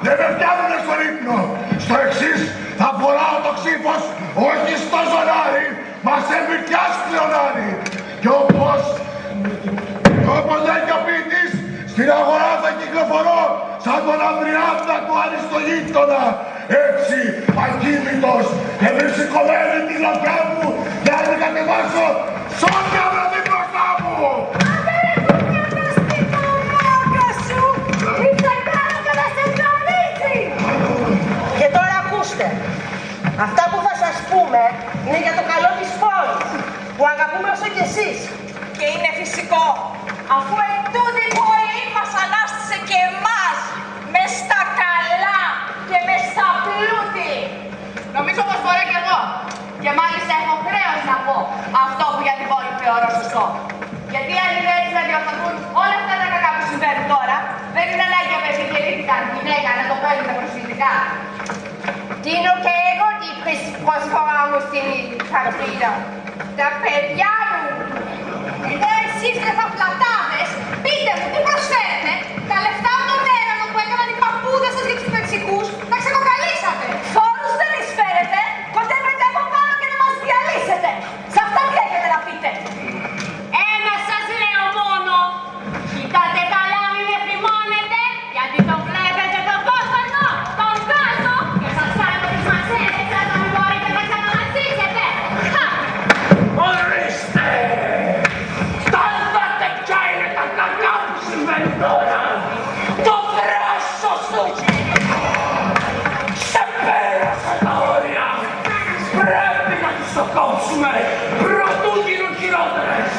δεν με πιάνουνε στον ύπνο. Στο εξής θα φοράω το ξύφος όχι στο ζωνάρι, μα σε μυτιάς πλεονάρι. Και όπως λέει και ο ποιητής, στην αγορά θα κυκλοφορώ σαν τον Ανδριάντα του Αριστογείτονα. Έτσι, ακίνητος και μη σηκωμένη τη λαπιά μου για να την κατεβάσω σ' όποια βραδύ μπροστά μου. Και τώρα ακούστε, αυτά που θα σας πούμε είναι για το καλό της πόλης, που αγαπούμε όσο κι εσείς. Και είναι φυσικό, αφού ετούτη η πόλη μας ανάστησε και εμάς, μες στα καλά και μες στα πλούτη. Νομίζω πως μπορώ κι εγώ. Και μάλιστα έχω χρέος να πω αυτό που για την πόλη θεωρώ σωστό. Γιατί αν είναι έτσι να διορθωθούν όλα αυτά τα κακά που συμβαίνουν τώρα, δεν είναι ανάγκη να περιχειρήθηκαν γυναίκα να το παίρνουν προσφυγικά. Δίνω και εγώ την προσφορά μου στην Κατρίνα. Τα παιδιά μου. Εδώ εσείς ρε φαπλατάδες, πείτε μου τι προσφέρετε. Τα λεφτά από τον έρανο που έκαναν οι παππούδες σας για τους μεξικούς, τα ξεκοκαλίσατε. Φόρους δεν εισφέρετε, κοντεύετε από πάνω και να μας διαλύσετε. Σε αυτά τι έχετε να πείτε. Ένα σας λέω μόνο. Κοιτάτε καλά μην με φημώνετε, γιατί τον βλέπετε τον κόστανο, τον βάζω και σας κάνω τις μαζέρες σαν να μην μπορείτε να ξαναμαζίσετε. Ορίστε! Φτάνετε ποια είναι τα κακά που συμβαίνουν τώρα! Το θράσος του! Ξεπέρασε τα όρια! Πρέπει να τους το κόψουμε! Προτού γίνουν χειρότερες!